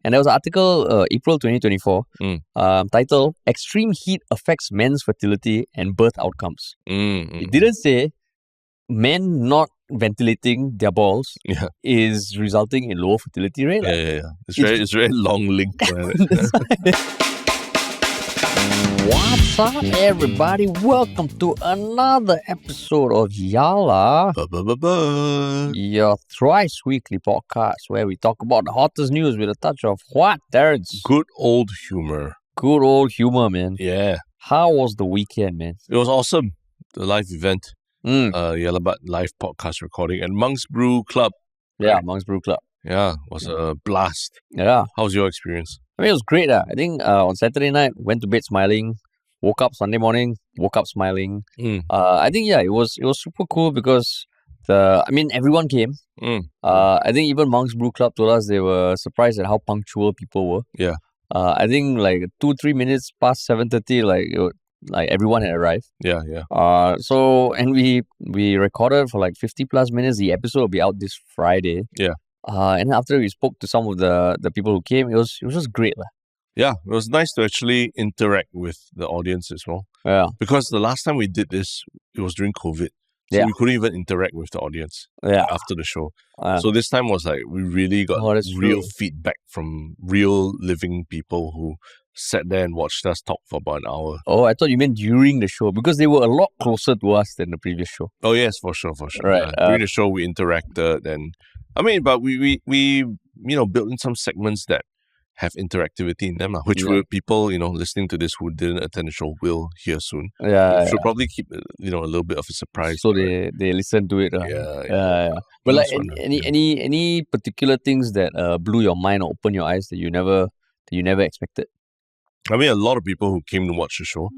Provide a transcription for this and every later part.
And there was an article, April 2024, titled Extreme Heat Affects Men's Fertility and Birth Outcomes. It didn't say men not ventilating their balls is resulting in lower fertility rate. Yeah. It's very long link. That's why. What's up, everybody? Welcome to another episode of Yala, your thrice weekly podcast where we talk about the hottest news with a touch of what, Terrence? Good old humor. Good old humor, man. Yeah. How was the weekend, man? It was awesome. The live event. Yala But live podcast recording at Monk's Brew Club. Yeah, Monk's Brew Club. Yeah, it was a blast. Yeah. How was your experience? I mean, it was great. I think on Saturday night, went to bed smiling, woke up Sunday morning, woke up smiling. I think, it was super cool because everyone came. I think even Monk's Brew Club told us they were surprised at how punctual people were. Yeah. I think like 2-3 minutes past 7:30, like everyone had arrived. Yeah. And we recorded for like 50 plus minutes. The episode will be out this Friday. Yeah. And after we spoke to some of the people who came, it was just great. Yeah, it was nice to actually interact with the audience as well. Yeah. Because the last time we did this, it was during COVID. So we couldn't even interact with the audience after the show. So this time was like, we really got real feedback from real living people who sat there and watched us talk for about an hour. Oh, I thought you meant during the show because they were a lot closer to us than the previous show. Oh, yes, for sure. Right. During the show, we interacted and but we built in some segments that have interactivity in them, which people, listening to this who didn't attend the show will hear soon. Yeah. Should probably keep, a little bit of a surprise. So they listen to it. Yeah. But like any particular things that blew your mind or opened your eyes that you never expected? I mean, a lot of people who came to watch the show,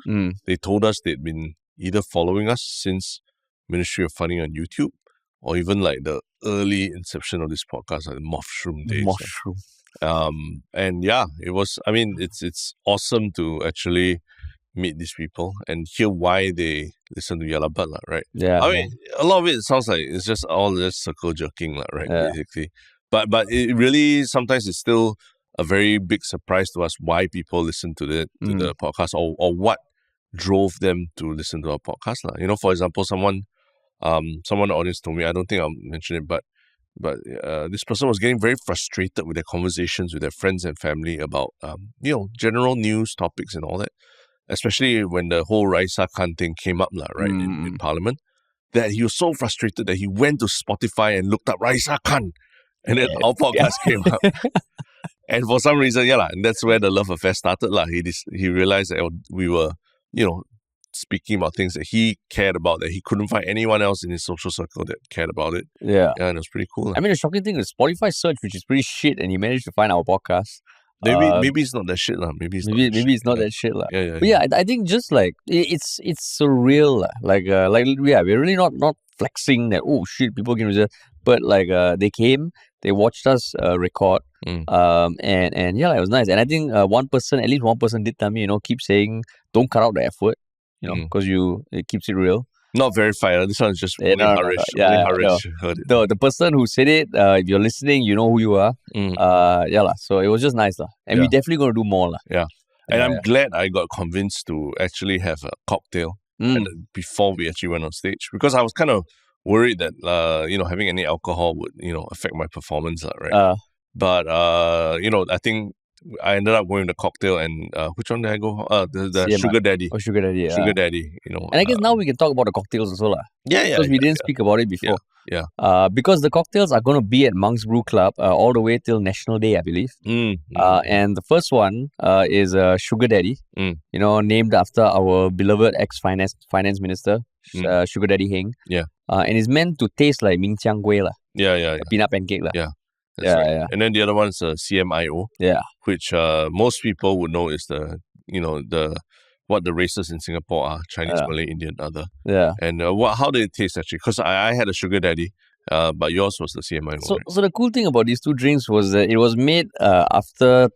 they told us they'd been either following us since Ministry of Funny on YouTube or even like the early inception of this podcast, like the Mushroom days. It was, it's awesome to actually meet these people and hear why they listen to Yala But, right? Yeah. A lot of it sounds like it's just all just circle jerking, right? Yeah. Basically. But it really, sometimes it's still a very big surprise to us why people listen to the podcast or what drove them to listen to our podcast. For example, someone in the audience told me, I don't think I'll mention it, but this person was getting very frustrated with their conversations with their friends and family about general news topics and all that, especially when the whole Raisa Khan thing came up, right, in Parliament, that he was so frustrated that he went to Spotify and looked up Raisa Khan, and then our podcast came up. And for some reason, and that's where the love affair started. He realized that we were, speaking about things that he cared about, that he couldn't find anyone else in his social circle that cared about it. Yeah, and it was pretty cool. I mean, the shocking thing is Spotify search, which is pretty shit, and he managed to find our podcast. Maybe it's not that shit, Maybe it's not that shit, Yeah. But I think just like it's surreal, we're really not flexing that people can resist, but they came, they watched us record, and it was nice. And I think at least one person did tell me, keep saying don't cut out the F word, because it keeps it real. Not verified. This one's just Harish. Harish heard it. The person who said it, if you're listening, you know who you are. So it was just nice. And we're definitely going to do more. Yeah. And I'm glad I got convinced to actually have a cocktail before we actually went on stage. Because I was kind of worried that, having any alcohol would, affect my performance, right? But I think I ended up going with the cocktail and which one did I go? The Sugar Daddy. Oh, Sugar Daddy, yeah. Sugar Daddy, And I guess now we can talk about the cocktails also. Yeah. Because we didn't speak about it before. Yeah. Because the cocktails are going to be at Monk's Brew Club all the way till National Day, I believe. And the first one is Sugar Daddy, named after our beloved ex-finance minister, Sugar Daddy Heng. Yeah. And it's meant to taste like Ming Chiang Kueh. Yeah. Peanut pancake. Yeah. Right. And then the other one is CMIO, which most people would know is the what the races in Singapore are: Chinese, Malay, Indian, other. Yeah. And how did it taste actually? Because I had a Sugar Daddy, but yours was the CMIO. So the cool thing about these two drinks was that it was made after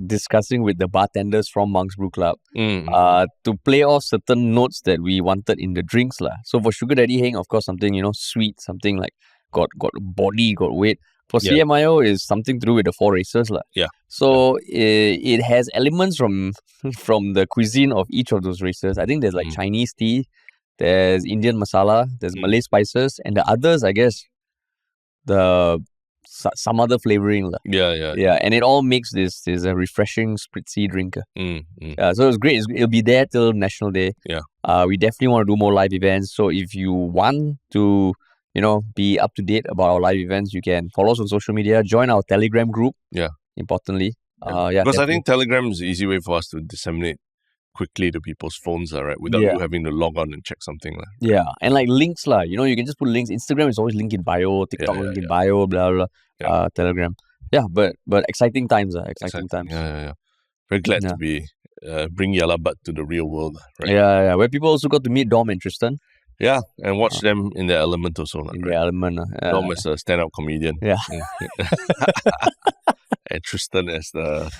discussing with the bartenders from Monk's Brew Club to play off certain notes that we wanted in the drinks. So for Sugar Daddy Heng, of course, something sweet, something like got body, got weight. For CMIO is something to do with the 4 races. Yeah. So it has elements from the cuisine of each of those races. I think there's like Chinese tea, there's Indian masala, there's Malay spices, and the others, I guess, some other flavoring. Yeah. And it all makes this a refreshing spritzy drink. So it's great. It'll be there till National Day. Yeah. We definitely want to do more live events. So if you want to, be up to date about our live events, you can follow us on social media, join our Telegram group. Yeah. Importantly. Because definitely. I think Telegram is an easy way for us to disseminate quickly to people's phones, right? Without you having to log on and check something. Right? Yeah. And like links, you can just put links. Instagram is always link in bio, TikTok link in bio, blah, blah. Telegram. Yeah, but exciting times. Exciting times. Yeah. Very glad to be bring Yalla Butt to the real world, right? Yeah. Where people also got to meet Dom and Tristan. Yeah, and watch them in their element also. In their element. Dom as a stand-up comedian. Yeah. And Tristan as the...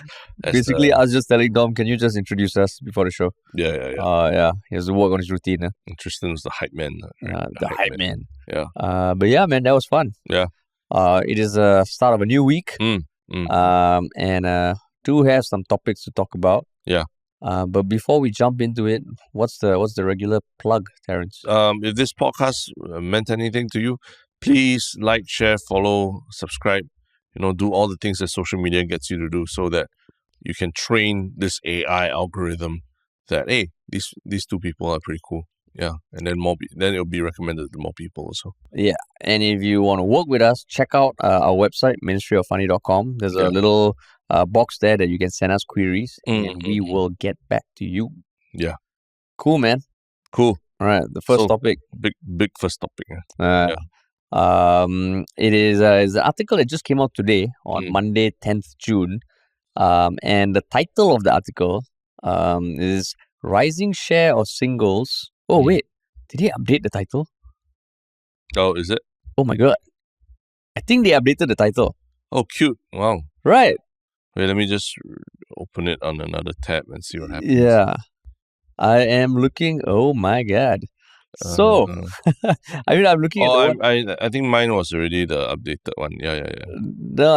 Basically, I was just telling Dom, can you just introduce us before the show? Yeah. He has to work on his routine. And Tristan was the hype man. Right? The hype man. Yeah. But yeah, man, that was fun. Yeah. It is the start of a new week. And do have some topics to talk about. Yeah. But before we jump into it, what's the regular plug, Terrence? If this podcast meant anything to you, please like, share, follow, subscribe. Do all the things that social media gets you to do, so that you can train this AI algorithm that, hey, these two people are pretty cool. Yeah, and then then it'll be recommended to more people also. Yeah, and if you want to work with us, check out our website, ministryoffunny.com. There's a little box there that you can send us queries, and we will get back to you. Yeah. Cool, man. Cool. All right, the first topic. Big first topic. It is an article that just came out today on Monday, 10th June. And the title of the article is Rising Share of Singles. Oh, wait. Did he update the title? Oh, is it? Oh, my God. I think they updated the title. Oh, cute. Wow. Right. Wait, let me just open it on another tab and see what happens. Yeah. I am looking. Oh, my God. So, I mean, I'm looking at the one. I think mine was already the updated one. Yeah. No,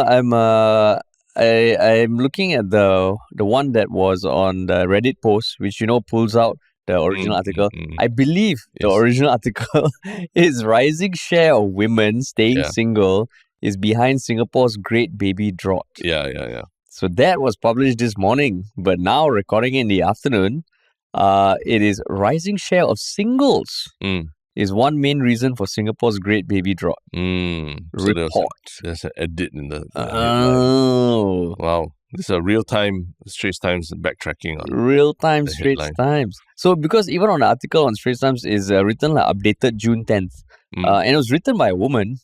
I'm looking at the one that was on the Reddit post, which pulls out the original article. I believe the original article is rising share of women staying single is behind Singapore's great baby drought. Yeah. So that was published this morning, but now recording in the afternoon, it is rising share of singles is one main reason for Singapore's great baby drought. Report. So there's an edit in the headline. Wow. This is a real-time Straits Times backtracking on real-time Straits Times. So because even on the article on Straits Times is written updated June 10th. And it was written by a woman,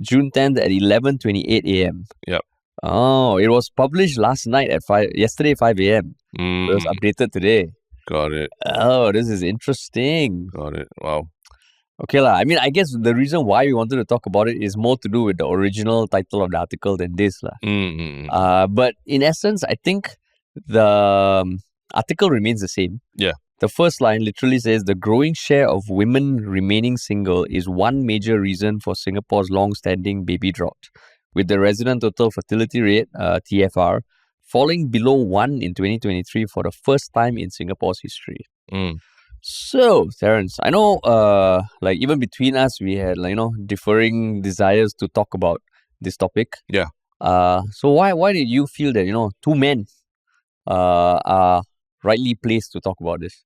June 10th at 11:28 a.m. Yep. Oh, it was published yesterday 5 a.m. It was updated today. Got it. Oh, this is interesting. Got it. Wow. Okay, I mean, I guess the reason why we wanted to talk about it is more to do with the original title of the article than this. But in essence, I think the article remains the same. Yeah. The first line literally says, the growing share of women remaining single is one major reason for Singapore's long-standing baby drought, with the resident total fertility rate, TFR, falling below 1 in 2023 for the first time in Singapore's history. So, Terrence, I know, even between us, we had, differing desires to talk about this topic. Yeah. So why did you feel that, two men are rightly placed to talk about this?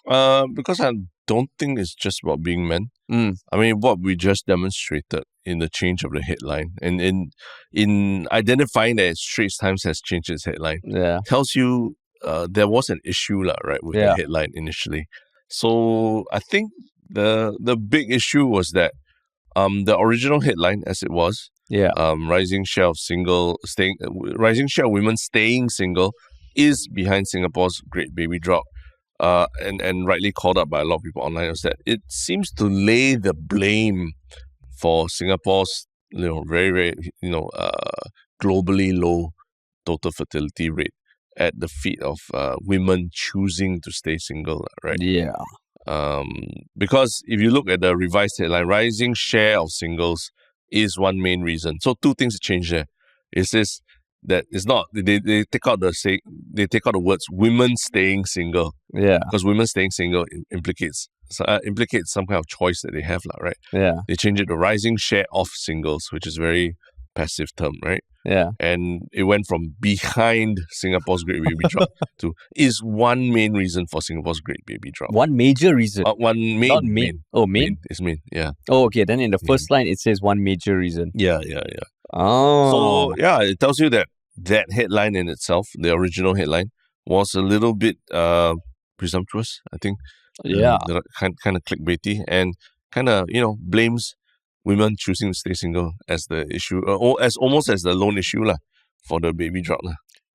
Because I don't think it's just about being men. I mean, what we just demonstrated in the change of the headline and in identifying that Straits Times has changed its headline tells you there was an issue with the headline initially. So I think the big issue was that the original headline, as it was, rising share of women staying single is behind Singapore's great baby drought. And rightly called up by a lot of people online, was that it seems to lay the blame for Singapore's very, very globally low total fertility rate at the feet of women choosing to stay single, right? Yeah. Because if you look at the revised headline, rising share of singles is one main reason. So two things change there. It says that it's not they take out the words women staying single. Yeah. Because women staying single implicates some kind of choice that they have, right? Yeah. They change it to rising share of singles, which is very passive term, right? Yeah. And it went from behind Singapore's great baby drought to is one main reason for Singapore's great baby drought. One major reason. One main. Not main. Oh, main? It's main, yeah. Oh, okay. Then in the first line, it says one major reason. Yeah. Oh. So, yeah, it tells you that headline in itself, the original headline, was a little bit presumptuous, I think. Yeah. Kind of clickbaity and kind of, blames women choosing to stay single as the issue, almost as the lone issue for the baby drought.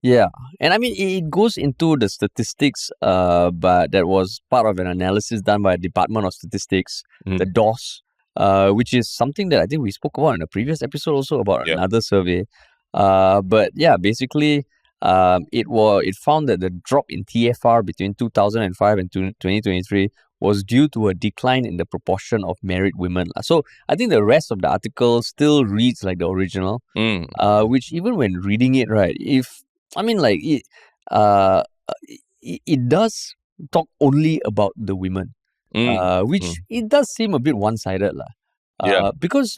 Yeah. And I mean, it goes into the statistics, but that was part of an analysis done by Department of Statistics, the DOS, which is something that I think we spoke about in a previous episode also about another survey. But yeah, basically, it found that the drop in TFR between 2005 and 2023 was due to a decline in the proportion of married women. So I think the rest of the article still reads like the original, which even when reading it, right, it does talk only about the women, which it does seem a bit one-sided. Because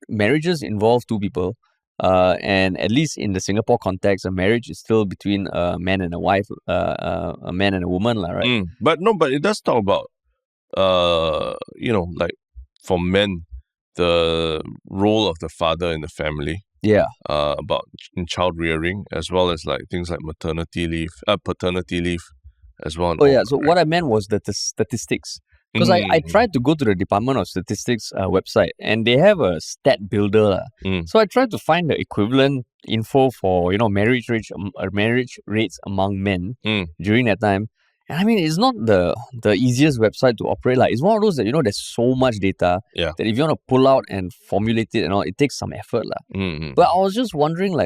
marriages involve two people. And at least in the Singapore context, a marriage is still between a man and a wife, a man and a woman, right? But it does talk about, like for men, the role of the father in the family. Yeah. About in child rearing, as well as like things like maternity leave, paternity leave, as well. Oh yeah. So what I meant was the statistics. Because I tried to go to the Department of Statistics website and they have a stat builder. So I tried to find the equivalent info for, marriage rates among men during that time. And I mean, it's not the easiest website to operate. It's one of those that, there's so much data that if you want to pull out and formulate it and all, it takes some effort. But I was just wondering,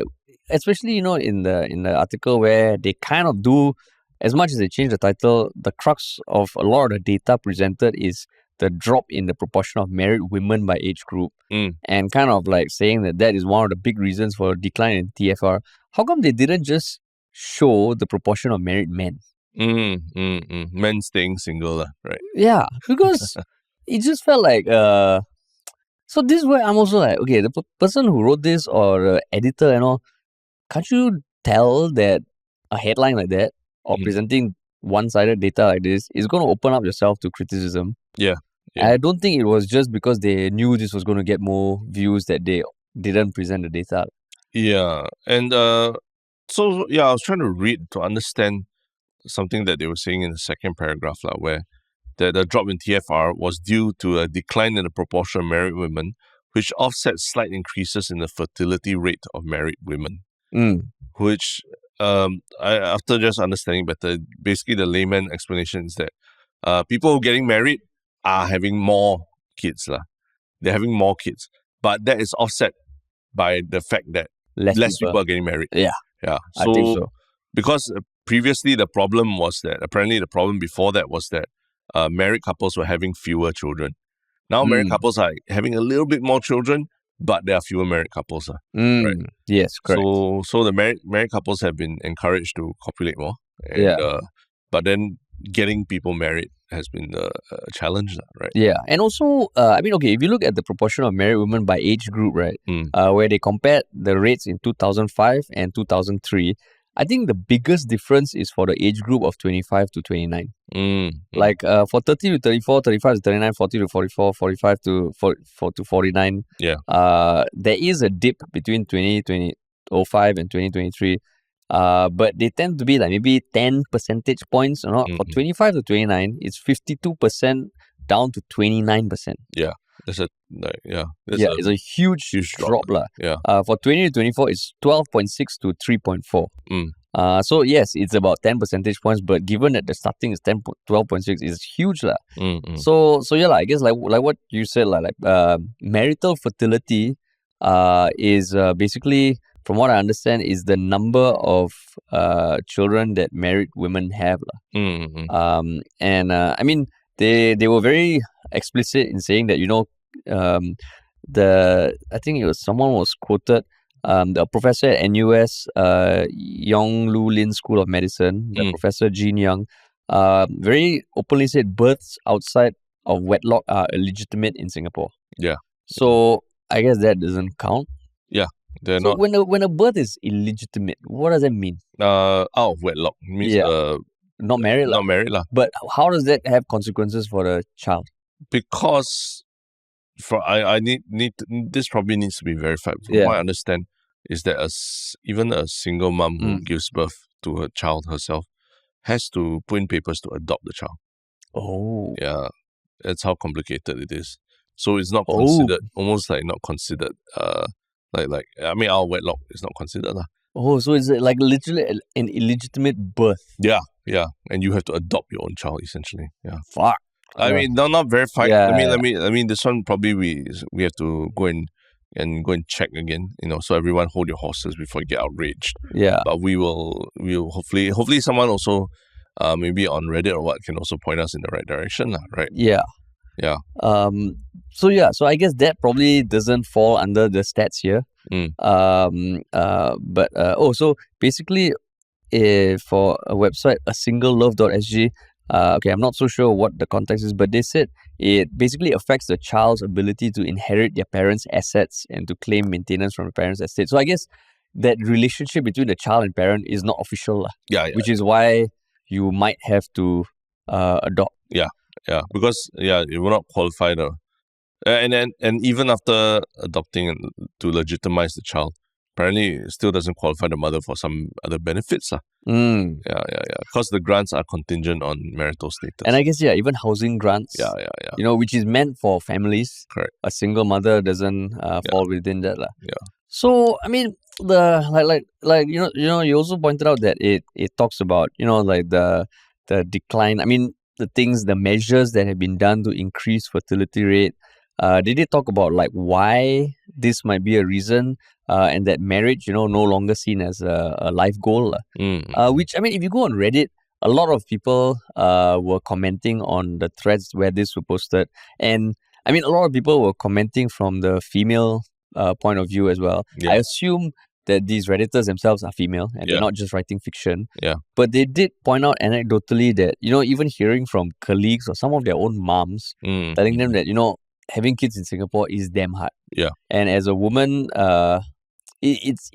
especially, in the article where they kind of do, as much as they change the title, the crux of a lot of the data presented is the drop in the proportion of married women by age group, and kind of saying that is one of the big reasons for a decline in TFR. How come they didn't just show the proportion of married men? Men staying single, right? Yeah, because it just felt like so this is where I'm also like, okay, the person who wrote this or editor and all, can't you tell that a headline like that or presenting one-sided data like this is going to open up yourself to criticism? Yeah. I don't think it was just because they knew this was going to get more views that they didn't present the data. Yeah. And I was trying to read to understand something that they were saying in the second paragraph, where the drop in TFR was due to a decline in the proportion of married women, which offset slight increases in the fertility rate of married women. Which, after just understanding better, basically the layman explanation is that people getting married are having more kids. They're having more kids. But that is offset by the fact that less people are getting married. Yeah. So, I think so. Because previously the problem was that, apparently the problem before that was that married couples were having fewer children. Now married couples are having a little bit more children, but there are fewer married couples. Right? Yes, correct. So the married couples have been encouraged to copulate more. And, but then getting people married has been a challenge, right? Yeah, and also, if you look at the proportion of married women by age group, right, where they compared the rates in 2005 and 2003, I think the biggest difference is for the age group of 25 to 29. For 30 to 34, 35 to 39, 40 to 44, 45 to 49, there is a dip between 2005 and 2023. But they tend to be maybe 10 percentage points or not. For 25 to 29, it's 52% down to 29%. Yeah. It's a huge drop. For 20 to 24, it's 12.6 to 3.4. So yes, it's about 10 percentage points, but given that the starting is 12.6, it's huge. So I guess like what you said, marital fertility is basically, from what I understand, is the number of children that married women have. They were very explicit in saying that, I think it was someone was quoted, the professor at NUS, Yong Lu Lin School of Medicine, the Professor Jean Young, very openly said births outside of wedlock are illegitimate in Singapore. Yeah. So I guess that doesn't count. Yeah. They're So not. when a birth is illegitimate, what does that mean? Out of wedlock means not married. Not married lah. But how does that have consequences for the child? Because I need this probably needs to be verified. From what I understand is that even a single mom who gives birth to her child herself has to put in papers to adopt the child. Oh. Yeah. That's how complicated it is. So it's not considered, almost like not considered, like I mean, our wedlock is not considered lah. Oh, so it's like literally an illegitimate birth. Yeah, and you have to adopt your own child essentially. Yeah. Fuck. I mean, not verified. Yeah, Let me. This one probably we have to go and check again. So everyone hold your horses before you get outraged. Yeah. But we'll hopefully someone also, maybe on Reddit or what, can also point us in the right direction, right? Yeah. Yeah. So I guess that probably doesn't fall under the stats here. So basically, for a website, asinglelove.sg, okay, I'm not so sure what the context is, but they said it basically affects the child's ability to inherit their parents' assets and to claim maintenance from the parents' estate. So I guess that relationship between the child and parent is not official, which is why you might have to adopt. Yeah, because it will not qualify and even after adopting to legitimize the child, apparently it still doesn't qualify the mother for some other benefits. Yeah. Because the grants are contingent on marital status. And I guess even housing grants. Yeah. Which is meant for families. Correct. A single mother doesn't fall within that. Yeah. So I mean you also pointed out that it talks about the decline. I mean the measures that have been done to increase fertility rate. Did they talk about why this might be a reason, and that marriage no longer seen as a life goal? Which I mean, if you go on Reddit, a lot of people were commenting on the threads where this was posted, and I mean a lot of people were commenting from the female point of view as well. I assume that these Redditors themselves are female and they're not just writing fiction. Yeah. But they did point out anecdotally that, even hearing from colleagues or some of their own moms telling them that, having kids in Singapore is damn hard. Yeah. And as a woman, it's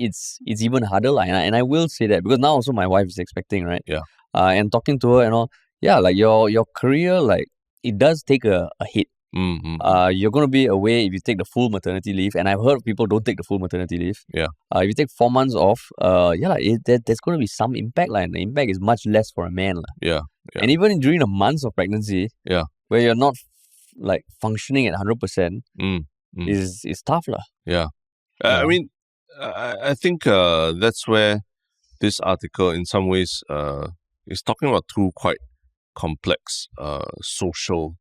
even harder. And I will say that because now also my wife is expecting, right? Yeah. And talking to her and all, your career, it does take a hit. You're going to be away if you take the full maternity leave, and I've heard people don't take the full maternity leave. Yeah. If you take 4 months off, there's going to be some impact, and the impact is much less for a man. Yeah. And even during the months of pregnancy, where you're not functioning at 100%, is tough. Yeah. I mean, I think that's where this article in some ways is talking about two quite complex social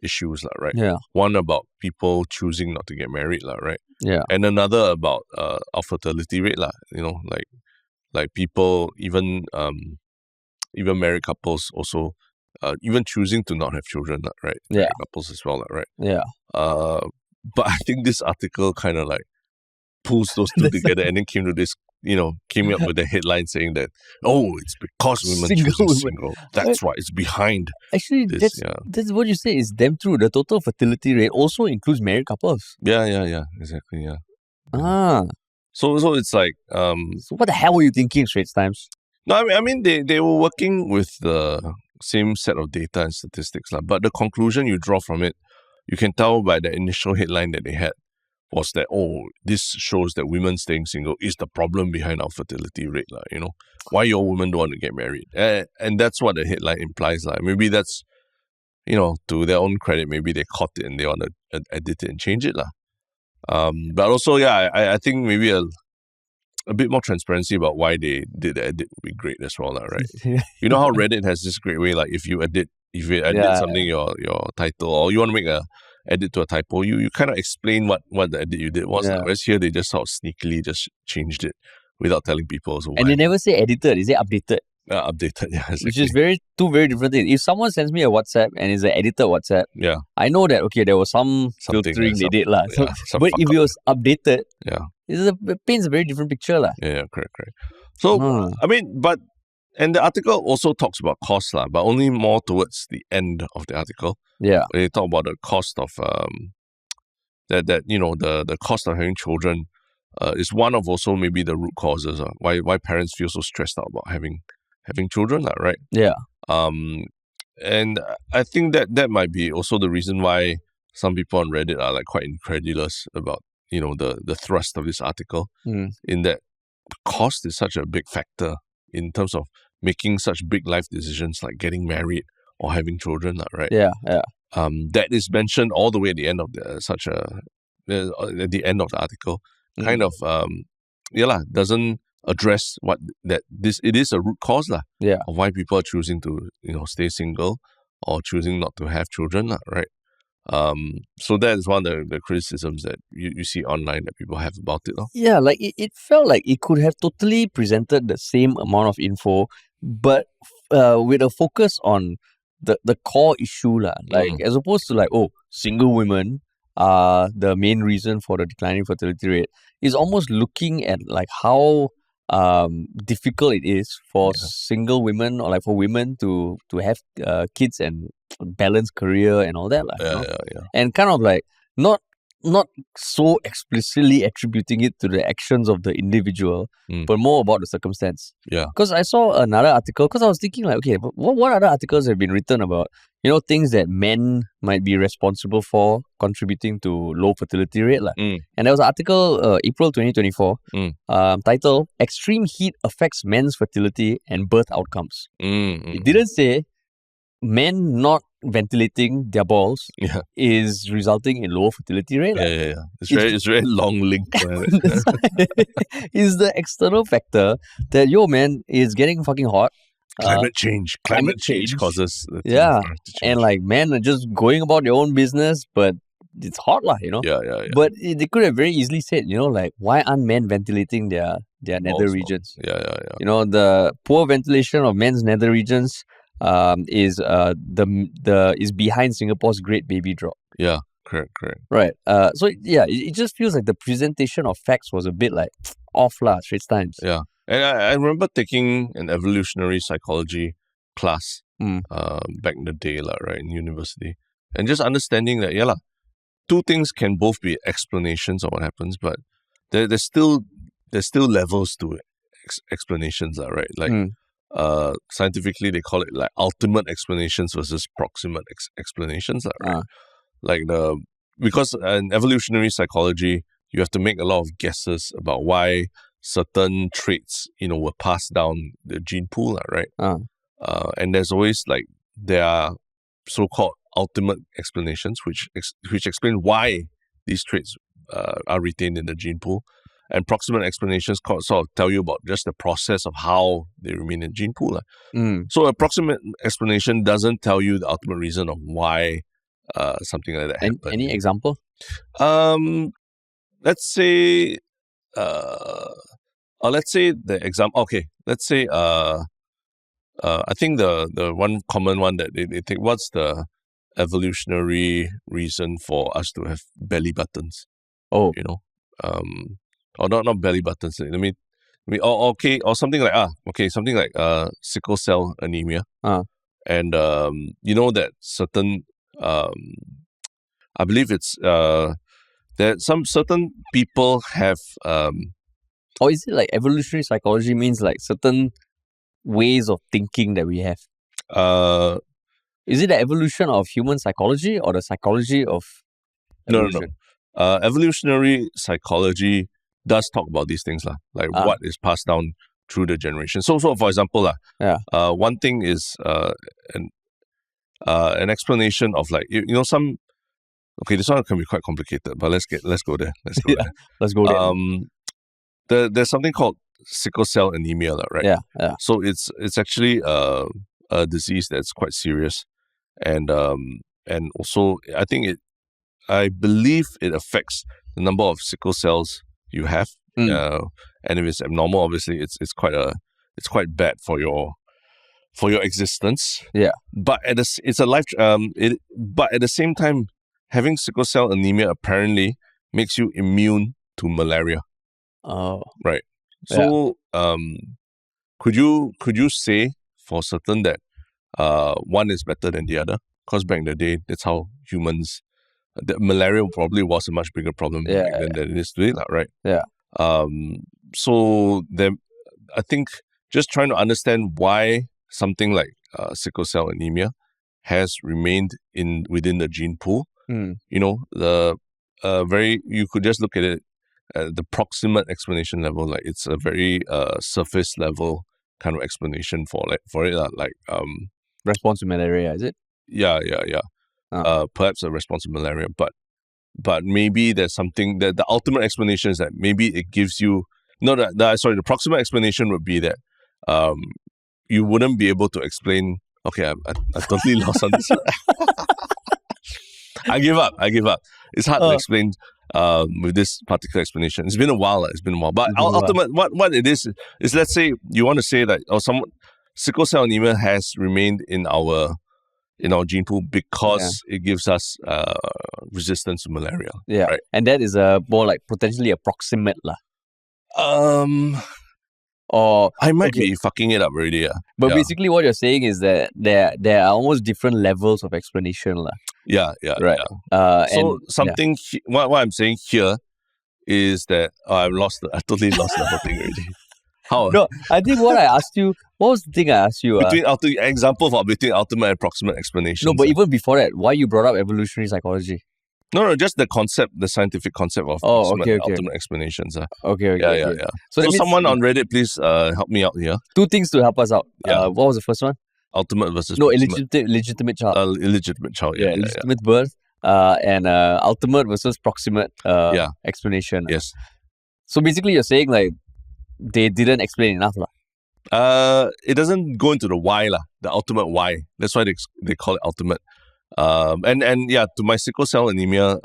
issues, right? Yeah. One about people choosing not to get married, right? Yeah. And another about our fertility rate, like people, even married couples also even choosing to not have children, right? Yeah. Married couples as well, right? Yeah. But I think this article kind of pulls those two together and then came up with the headline saying that, it's because women choose single. That's why it's behind. Actually, this, that's what you say is damn true. The total fertility rate also includes married couples. Yeah, exactly, yeah. So it's so what the hell were you thinking, Straits Times? No, I mean they were working with the same set of data and statistics, but the conclusion you draw from it, you can tell by the initial headline that they had, was that, this shows that women staying single is the problem behind our fertility rate. Why your women don't want to get married. And that's what the headline implies. Maybe that's, to their own credit, maybe they caught it and they want to edit it and change it. But also, I think maybe a bit more transparency about why they did the edit would be great as well, right? You know how Reddit has this great way, if you edit something, your title, or you want to make a edit to a typo, you kind of explain what the edit you did was. Whereas here they just sort of sneakily just changed it without telling people. So and they never say edited, they say updated. Updated, yeah, exactly. Which is two very different things. If someone sends me a WhatsApp and it's an edited WhatsApp, I know that okay, there was something filtering they did lah. So, but if it was updated, it paints a very different picture lah. Yeah, correct. So I mean, and the article also talks about cost lah, but only more towards the end of the article. Yeah, they talk about the cost of the cost of having children is one of also maybe the root causes why parents feel so stressed out about having children, right? Yeah. And I think that might be also the reason why some people on Reddit are like quite incredulous about the thrust of this article, in that cost is such a big factor in terms of making such big life decisions like getting married or having children, right? Yeah. That is mentioned all the way at the end of the end of the article. Kind of doesn't address what it is a root cause of why people are choosing to stay single or choosing not to have children, right? So that is one of the criticisms that you see online that people have about it. Yeah, like it felt like it could have totally presented the same amount of info, but with a focus on the core issue lah. Like as opposed to like, oh, single women are the main reason for the declining fertility rate. Is almost looking at like how difficult it is for single women or like for women to have kids and balance career and all that and kind of like not so explicitly attributing it to the actions of the individual, but more about the circumstance. Because I saw another article, because I was thinking like, okay, but what other articles have been written about things that men might be responsible for contributing to low fertility rate and there was an article April 2024 titled "Extreme Heat Affects Men's Fertility and Birth Outcomes." It didn't say men not ventilating their balls is resulting in low fertility rate. It's very long link. It's the external factor that is getting fucking hot. Climate change causes and like men are just going about their own business, but it's hot But they could have very easily said, like, why aren't men ventilating their nether regions? The poor ventilation of men's nether regions is is behind Singapore's great baby drought. Yeah, correct. Right. So it just feels like the presentation of facts was a bit like off lah, Straits Times. Yeah. And I remember taking an evolutionary psychology class back in the day, right, in university. And just understanding that, two things can both be explanations of what happens, but there's still levels to explanations, right? Like scientifically, they call it like ultimate explanations versus proximate explanations, right? Like because in evolutionary psychology, you have to make a lot of guesses about why certain traits, were passed down the gene pool, right? And there's always there are so-called ultimate explanations, which explain why these traits are retained in the gene pool, and proximate explanations sort of tell you about just the process of how they remain in the gene pool. So a proximate explanation doesn't tell you the ultimate reason of why something like that happened. Any example? Let's say. Let's say the example. Okay, let's say. I think the one common one that they take. What's the evolutionary reason for us to have belly buttons? Oh, or not belly buttons. Or something like something like sickle cell anemia. And that certain I believe it's that some certain people have or is it like evolutionary psychology means like certain ways of thinking that we have? Is it the evolution of human psychology or the psychology of evolution? No. Evolutionary psychology does talk about these things, like what is passed down through the generation. So for example, one thing is an explanation of some. Okay, this one can be quite complicated, but let's go there. Let's go there. There's something called sickle cell anemia, right? Yeah. So it's actually a disease that's quite serious, and also I believe it affects the number of sickle cells you have, and if it's abnormal, obviously it's quite bad for your for your existence. Yeah. But it's a life. But at the same time, having sickle cell anemia apparently makes you immune to malaria. Oh. Right. So, could you say for certain that one is better than the other? Because back in the day, that's how humans. The malaria probably was a much bigger problem back then than it is today, right? Yeah. So then, I think just trying to understand why something like sickle cell anemia has remained within the gene pool. You know, you could just look at it at the proximate explanation level, like it's a very surface level kind of explanation for it. Response to malaria, is it? Yeah. Perhaps a response to malaria, but maybe there's something that the ultimate explanation is that maybe it gives you the proximate explanation would be that you wouldn't be able to explain. Okay, I totally lost on this. I give up. It's hard to explain with this particular explanation. It's been a while. But ultimately, what it is let's say you want to say that sickle cell anemia has remained in our gene pool because it gives us resistance to malaria. Yeah, right? And that is more like potentially approximate lah. Or I might be fucking it up already. Yeah. But basically, what you're saying is that there are almost different levels of explanation lah. Yeah. Right. So what I'm saying here is that I totally lost the whole thing already. How? No, I think what was the thing I asked you? Between ultimate and proximate explanations. No, but even before that, why you brought up evolutionary psychology? No, just the scientific concept of ultimate explanations. Okay. Yeah. So someone on Reddit, please help me out here. Two things to help us out. What was the first one? Ultimate versus illegitimate child. Illegitimate child. Illegitimate birth. And ultimate versus proximate explanation. Yes. So basically, you're saying like they didn't explain enough lah. It doesn't go into the why lah, the ultimate why. That's why they call it ultimate. To my sickle cell anemia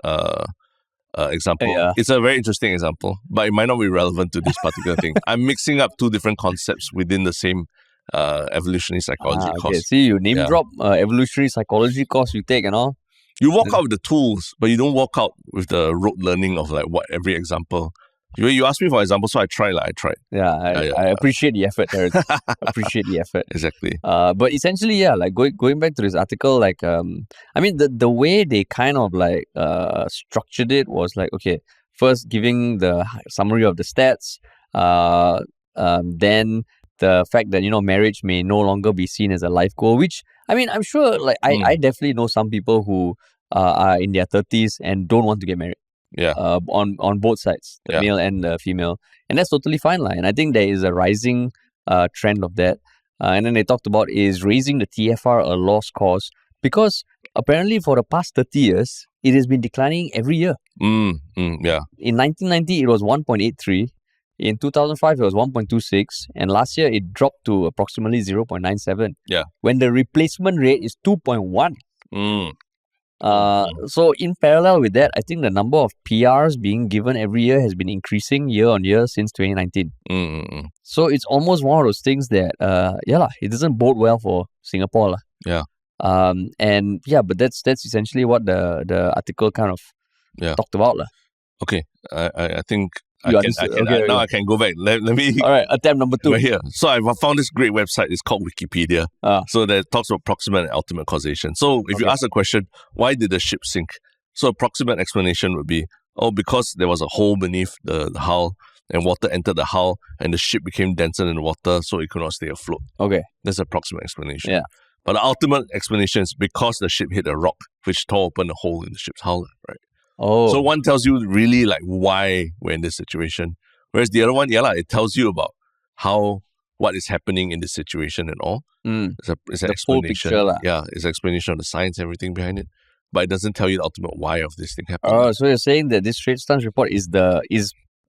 example, it's a very interesting example, but it might not be relevant to this particular thing. I'm mixing up two different concepts within the same evolutionary psychology course. See, you name drop evolutionary psychology course you take and all. You walk out with the tools, but you don't walk out with the rote learning of like what every example. You asked me for example, so I tried. Yeah, I appreciate the effort, Terrence. Appreciate the effort. Exactly. But essentially, like going back to this article, like I mean the way they kind of like structured it was like, okay, first giving the summary of the stats, then the fact that marriage may no longer be seen as a life goal, which I mean I'm sure like I definitely know some people who are in their 30s and don't want to get married. Yeah. On both sides, the male and the female, and that's totally fine, lah. And I think there is a rising trend of that. And then they talked about is raising the TFR a lost cause because apparently for the past 30 years it has been declining every year. Yeah. In 1990 it was 1.83. In 2005 it was 1.26, and last year it dropped to approximately 0.97. Yeah. When the replacement rate is 2.1. So in parallel with that, I think the number of PRs being given every year has been increasing year on year since 2019. So it's almost one of those things that it doesn't bode well for Singapore lah. Yeah. But that's essentially what the article kind of talked about lah. Okay, I think I can go back. Let me. All right, attempt number 2. Right here. So I found this great website. It's called Wikipedia. So that talks about proximate and ultimate causation. So if you ask the question, why did the ship sink? So a proximate explanation would be, because there was a hole beneath the hull and water entered the hull and the ship became denser than the water, so it could not stay afloat. Okay. That's a proximate explanation. Yeah. But the ultimate explanation is because the ship hit a rock, which tore open a hole in the ship's hull, right? So one tells you really like why we're in this situation. Whereas the other one, it tells you about what is happening in this situation and all. It's an explanation. Full picture, it's an explanation of the science, everything behind it. But it doesn't tell you the ultimate why of this thing happening. So you're saying that this Straits Times report is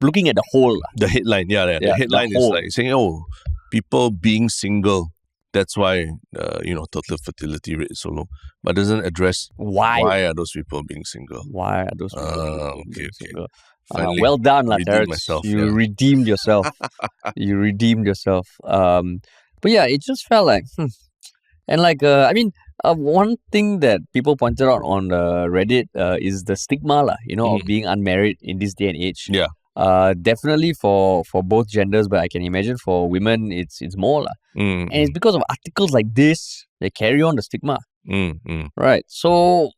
looking at the whole. The headline, the headline is like saying, people being single. That's why, total fertility rate is so low. But doesn't address why are those people being single. Why are those people being single? Well done, Terrence. You redeemed yourself. You redeemed yourself. But yeah, it just felt like, and like, one thing that people pointed out on Reddit is the stigma, lah, of being unmarried in this day and age. Yeah. Definitely for both genders, but I can imagine for women, it's more, lah. And it's because of articles like this that carry on the stigma. Right. So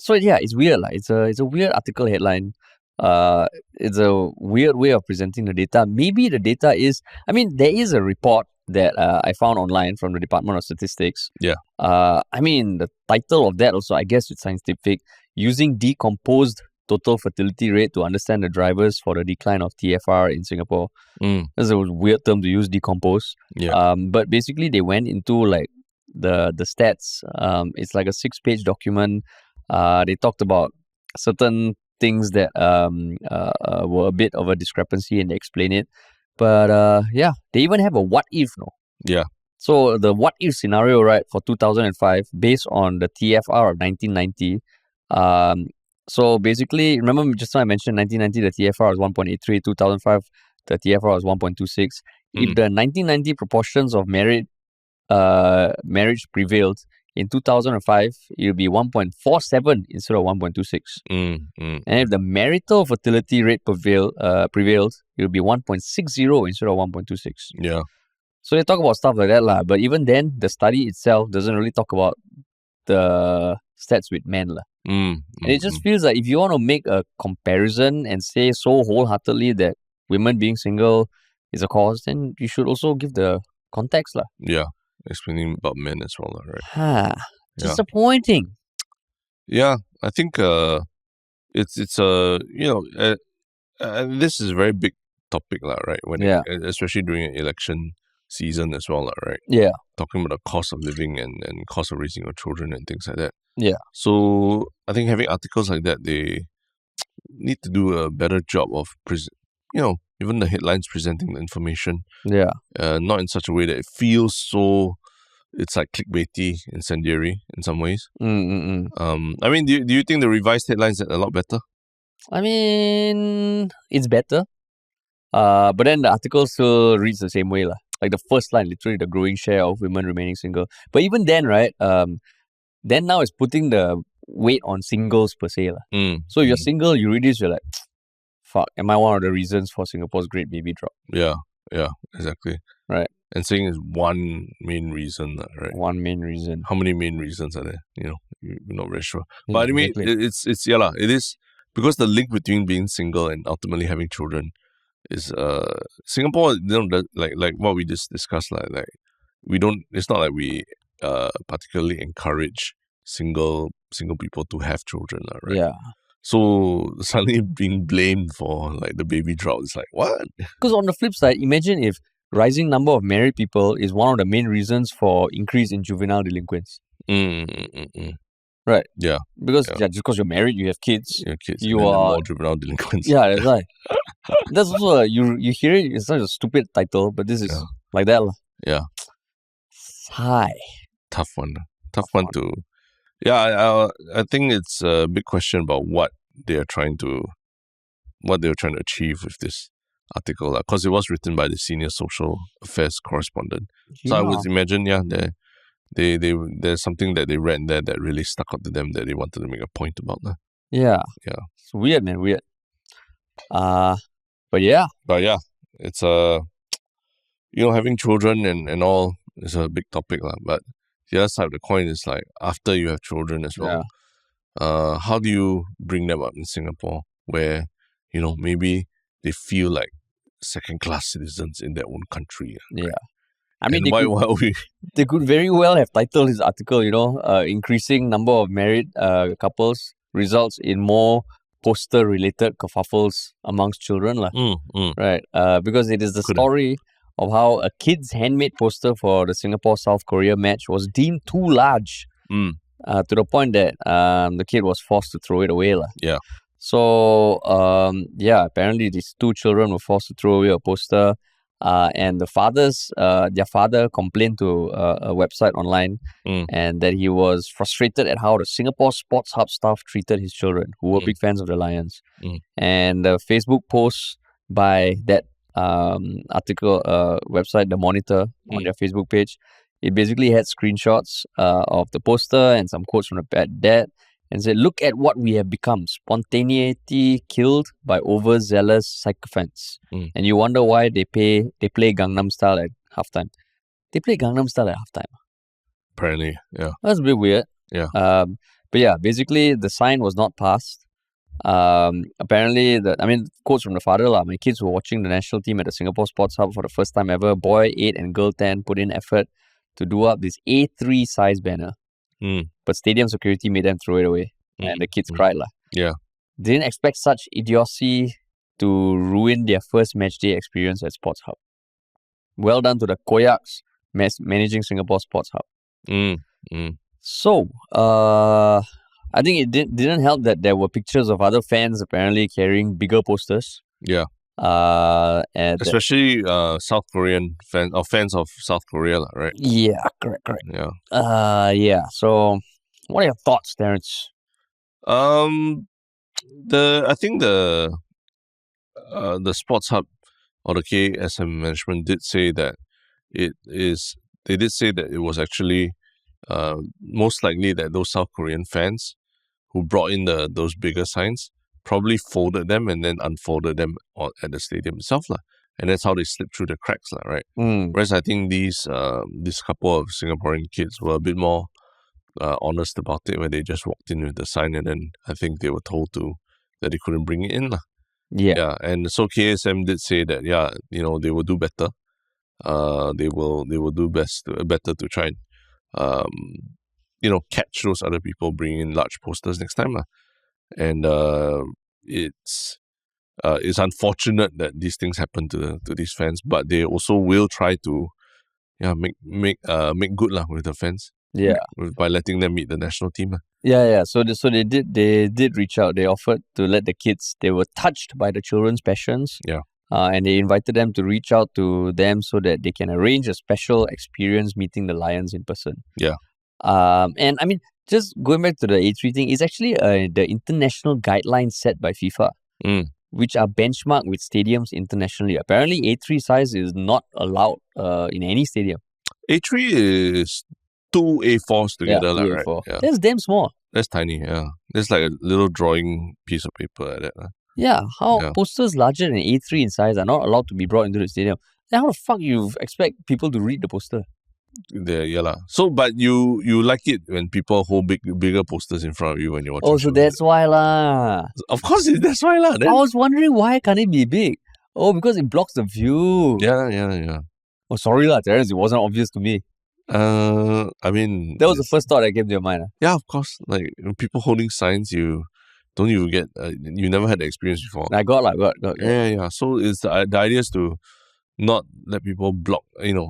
yeah, it's weird, lah. It's a weird article headline. It's a weird way of presenting the data. Maybe the data is, there is a report that I found online from the Department of Statistics. Yeah. The title of that also, I guess it's scientific, using decomposed total fertility rate to understand the drivers for the decline of TFR in Singapore. That's a weird term to use, decompose. Yeah. But basically they went into like the stats. It's like a 6-page document. They talked about certain things that were a bit of a discrepancy, and they explain it. But yeah, they even have a what if, no? Yeah. So the what if scenario, right, for 2005, based on the TFR of 1990. So basically, remember just now I mentioned 1990 the TFR was 1.83, 2005 the TFR was 1.26. If the 1990 proportions of marriage prevailed, in 2005, it will be 1.47 instead of 1.26. And if the marital fertility rate prevailed, it will be 1.60 instead of 1.26. Yeah. So they talk about stuff like that, lah. But even then, the study itself doesn't really talk about the stats with men, lah. And it just feels like if you want to make a comparison and say so wholeheartedly that women being single is a cause, then you should also give the context, lah. Yeah. Explaining about men as well, right? Disappointing. Yeah, I think it's this is a very big topic, right? Especially during an election season as well, right? Yeah. Talking about the cost of living and cost of raising your children and things like that. Yeah. So I think having articles like that, they need to do a better job of even the headlines presenting the information. Yeah. Not in such a way that it feels so. It's like clickbaity, incendiary in some ways. Do you think the revised headlines are a lot better? It's better. But then the article still reads the same way, lah. Like the first line, literally the growing share of women remaining single. But even then, right? Then now it's putting the weight on singles per se, lah. So if you're single, you read this, you're like, fuck, am I one of the reasons for Singapore's great baby drop? Yeah, exactly. Right. And saying is one main reason, right? One main reason. How many main reasons are there? You're not very sure. Yeah, but I mean, exactly. it is because the link between being single and ultimately having children is Singapore. Like what we just discussed, like we don't. It's not like we particularly encourage single people to have children, right? Yeah. So suddenly being blamed for like the baby drought is like, what? Because on the flip side, imagine if rising number of married people is one of the main reasons for increase in juvenile delinquents. Right. Yeah. Because just because you're married, you have kids. You are more juvenile delinquents. Yeah, that's right. That's also you hear it. It's such a stupid title, but this is like that. Yeah. Hi. Tough one to. Yeah, I think it's a big question about what they were trying to achieve with this article, because it was written by the senior social affairs correspondent. Yeah. So I would imagine, there's something that they read there that really stuck out to them that they wanted to make a point about. Yeah. It's weird, man. Weird. But yeah, it's having children and all is a big topic, but the other side of the coin is like after you have children as well. How do you bring them up in Singapore where maybe they feel like second-class citizens in their own country? Right? Yeah. I mean, they could very well have titled this article, increasing number of married couples results in more poster-related kerfuffles amongst children, right? Because it is the story of how a kid's handmade poster for the Singapore-South Korea match was deemed too large to the point that the kid was forced to throw it away. Yeah. So, apparently these two children were forced to throw away a poster. And their father complained to a website online and that he was frustrated at how the Singapore Sports Hub staff treated his children, who were big fans of the Lions. And the Facebook post by that article website, The Monitor, on their Facebook page. It basically had screenshots of the poster and some quotes from the Bad Dad, and said, "Look at what we have become: spontaneity killed by overzealous sycophants." And you wonder why they play Gangnam Style at halftime. They play Gangnam Style at halftime. Apparently, yeah. That's a bit weird. Yeah. But yeah, basically the sign was not passed. Apparently, quotes from the father, my kids were watching the national team at the Singapore Sports Hub for the first time ever. Boy 8 and girl 10 put in effort to do up this A3 size banner. But stadium security made them throw it away. And the kids cried. Yeah. Didn't expect such idiocy to ruin their first match day experience at Sports Hub. Well done to the Koyaks managing Singapore Sports Hub. So, I think it didn't help that there were pictures of other fans apparently carrying bigger posters. Yeah. And especially South Korean fans or fans of South Korea, right? Yeah, correct. Yeah. Yeah. So, what are your thoughts, Terence? I think the Sports Hub or the KSM management did say that it was actually most likely that those South Korean fans who brought in those bigger signs probably folded them and then unfolded them at the stadium itself, and that's how they slipped through the cracks, right? Whereas I think these couple of Singaporean kids were a bit more honest about it, when they just walked in with the sign, and then I think they were told that they couldn't bring it in, Yeah. And so KSM did say that they will do better. They will do better to try and catch those other people bringing in large posters next time, and it's unfortunate that these things happen to these fans, but they also will try to make good with the fans, by letting them meet the national team. So they did reach out. They offered to let the kids, they were touched by the children's passions, and they invited them to reach out to them so that they can arrange a special experience meeting the Lions in person. And I mean, just going back to the A3 thing, it's actually the international guidelines set by FIFA, which are benchmarked with stadiums internationally. Apparently, A3 size is not allowed in any stadium. A3 is 2 A4s together, right? Yeah. That's damn small. That's tiny, yeah. That's like a little drawing piece of paper like that. Yeah, posters larger than A3 in size are not allowed to be brought into the stadium. Then how the fuck you expect people to read the poster? So, but you like it when people hold bigger posters in front of you when you're watching. Oh, so that's why lah. Of course, that's why lah. I was wondering, why can't it be big? Oh, because it blocks the view. Yeah. Oh, sorry lah, Terence. It wasn't obvious to me. I mean, that was the first thought that came to your mind. Yeah, of course. Like people holding signs, you get you never had the experience before. I got. Yeah. So it's the idea is to not let people block,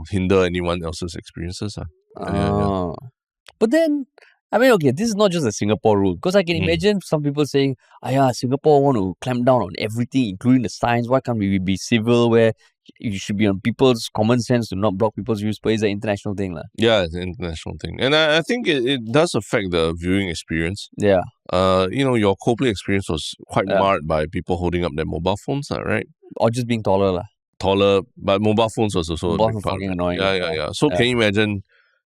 hinder anyone else's experiences. But then, I mean, okay, this is not just a Singapore rule, because I can imagine some people saying, Singapore want to clamp down on everything, including the signs. Why can't we be civil, where you should be on people's common sense to not block people's views? But it's an international thing. Yeah, it's an international thing. And I think it does affect the viewing experience. Yeah. Your Coldplay experience was quite marred by people holding up their mobile phones, right? Or just being taller. Taller, but mobile phones was also a big part. Annoying. Yeah. So can you imagine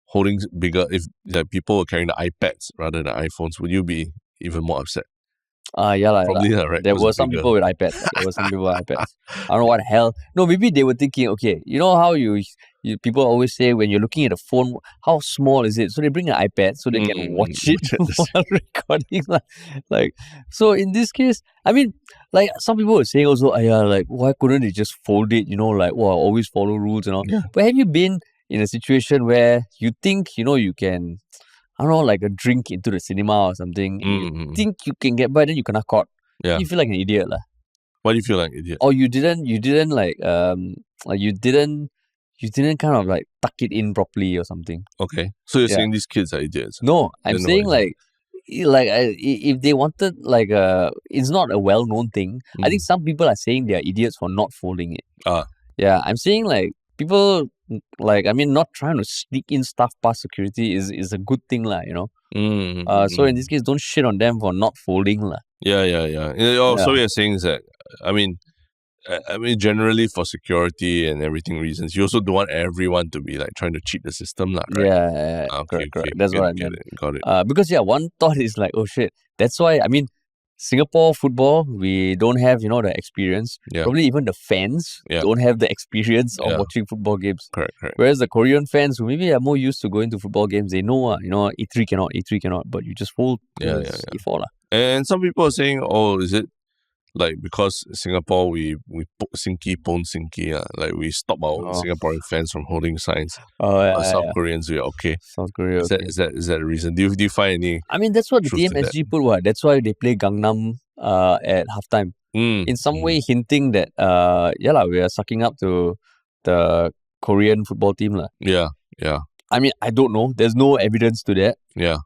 holding bigger, if people were carrying the iPads rather than iPhones, would you be even more upset? Probably, right? There were some people with iPads. I don't know what the hell. No, maybe they were thinking, okay, you know how you people always say when you're looking at a phone, how small is it? So they bring an iPad so they can watch it while recording. So in this case, I mean, some people were saying also, why couldn't they just fold it? Always follow rules and all. Yeah. But have you been in a situation where you think, you can, I don't know, like a drink into the cinema or something, you think you can get by, then you cannot caught. Yeah. You feel like an idiot. Why do you feel like an idiot? Or you didn't kind of like tuck it in properly or something. Okay. So you're saying these kids are idiots? No, I'm saying if they wanted it's not a well-known thing. I think some people are saying they are idiots for not folding it. Yeah, I'm saying people not trying to sneak in stuff past security is a good thing So in this case, don't shit on them for not folding Yeah. So what you're saying is that, I mean, I mean, generally for security and everything reasons, you also don't want everyone to be like trying to cheat the system, lah, right? Yeah, Okay, correct. That's what I meant. Got it. Because one thought is like, oh shit. That's why, I mean, Singapore football, we don't have, the experience. Yeah. Probably even the fans don't have the experience of watching football games. Correct. Whereas the Korean fans who maybe are more used to going to football games, they know, E3 cannot, but you just fold E4 lah. And some people are saying, oh, is it like because Singapore, we pon sinki, like we stop our Singaporean fans from holding signs. South Koreans, we are okay. South Korea, is that a reason? Do you find any? I mean, that's what the TMSG put. What? That's why they play Gangnam at halftime. In some way, hinting that we are sucking up to the Korean football team lah. Yeah. I mean, I don't know. There's no evidence to that. Yeah.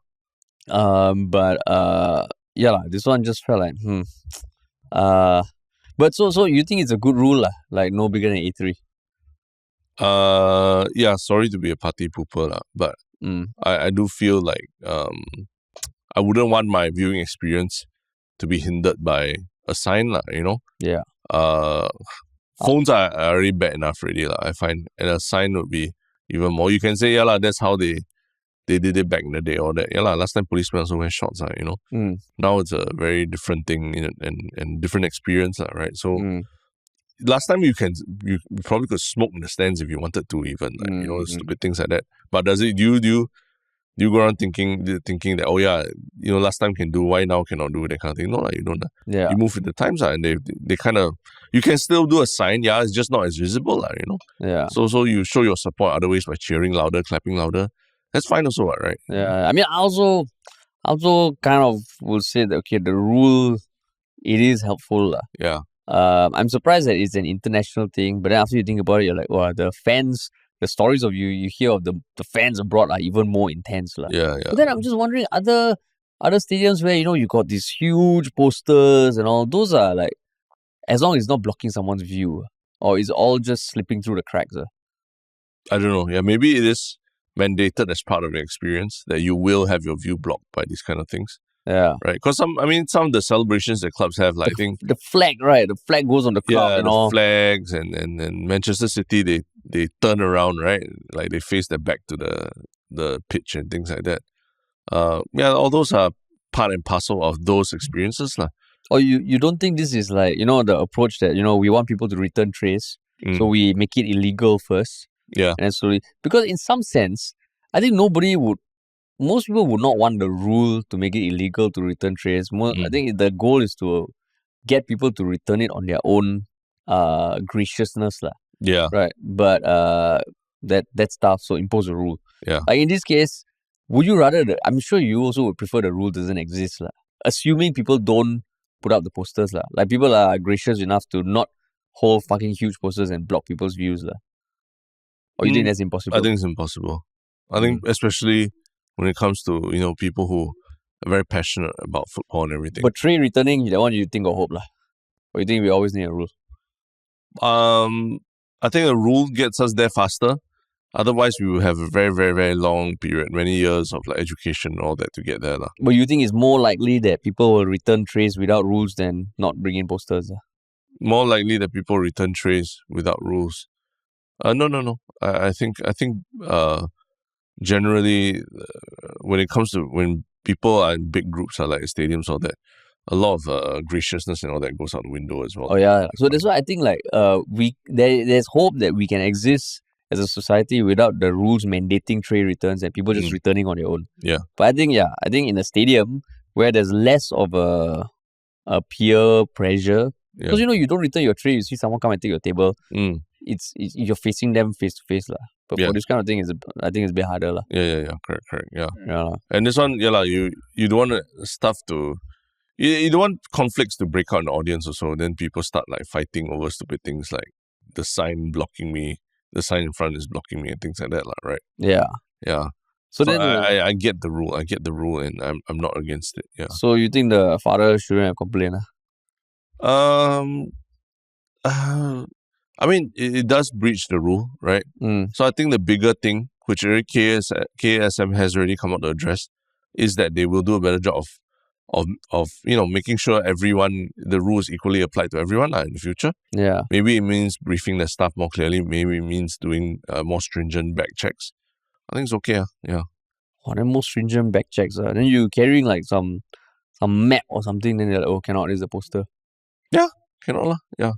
But this one just felt like but so you think it's a good rule lah, like no bigger than A3? Yeah, sorry to be a party pooper lah, but I do feel like I wouldn't want my viewing experience to be hindered by a sign lah, Yeah. Phones are already bad enough already lah, I find, and a sign would be even more. You can say that's how they did it back in the day, or that last time policemen also wear shorts Now it's a very different thing and different experience right? So last time you probably could smoke in the stands if you wanted to, even stupid things like that. But does it do you go around thinking that last time can do, why now cannot do, that kind of thing? No, you don't. Yeah. You move with the times and they kind of, you can still do a sign, it's just not as visible Yeah. So you show your support other ways by cheering louder, clapping louder. That's fine also, right? Yeah. I mean, I also kind of will say that the rule, it is helpful. Yeah. I'm surprised that it's an international thing, but then after you think about it, you're like, wow, the fans, the stories of you hear of the fans abroad are even more intense. Yeah. But then I'm just wondering, other stadiums where, you got these huge posters and all, those are like, as long as it's not blocking someone's view, or is all just slipping through the cracks? I don't know. Yeah, maybe it is mandated as part of the experience that you will have your view blocked by these kind of things. Yeah. Right. Because some of the celebrations that clubs have, like, I think the flag, right? The flag goes on the club and all. Flags and Manchester City, they turn around, right? Like they face their back to the pitch and things like that. All those are part and parcel of those experiences, lah. Or you don't think this is like, the approach that, we want people to return trays, so we make it illegal first. Yeah. And slowly, because in some sense, I think most people would not want the rule to make it illegal to return trays. I think the goal is to get people to return it on their own graciousness lah. Yeah. Right. But that's tough. So impose a rule. Yeah. Like in this case, would you rather? I'm sure you also would prefer the rule doesn't exist lah. Assuming people don't put up the posters lah. Like people are gracious enough to not hold fucking huge posters and block people's views lah. Or you think that's impossible? I think it's impossible. I think especially when it comes to, people who are very passionate about football and everything. But tray returning, that one you think of hope lah? Or you think we always need a rule? I think a rule gets us there faster. Otherwise, we will have a very, very, very long period, many years of like education and all that to get there lah. But you think it's more likely that people will return trays without rules than not bring in posters? More likely that people return trays without rules. No. I think generally when it comes to when people are in big groups or like stadiums or that, a lot of graciousness and all that goes out the window as well. Oh yeah. So that's why I think like there's hope that we can exist as a society without the rules mandating tray returns and people just returning on their own. Yeah. But I think in a stadium where there's less of a peer pressure, because you don't return your tray, you see someone come and take your table. It's you're facing them face to face lah. But for this kind of thing, I think it's a bit harder lah. Yeah. Correct. Yeah. Yeah. And this one, you don't want stuff to. You don't want conflicts to break out in the audience also. Then people start like fighting over stupid things like the sign blocking me, the sign in front is blocking me, and things like that, right? Yeah. So then I get the rule. And I'm not against it. Yeah. So you think the father shouldn't have complained? I mean, it does breach the rule, right? So I think the bigger thing, which KSM has already come out to address, is that they will do a better job of making sure the rules equally apply to everyone in the future. Yeah. Maybe it means briefing the staff more clearly. Maybe it means doing more stringent back checks. I think it's okay. Yeah. Oh, then more stringent back checks. Then you carrying like some map or something. Then they're like, oh, cannot. This is the poster. Yeah, cannot lah. Yeah.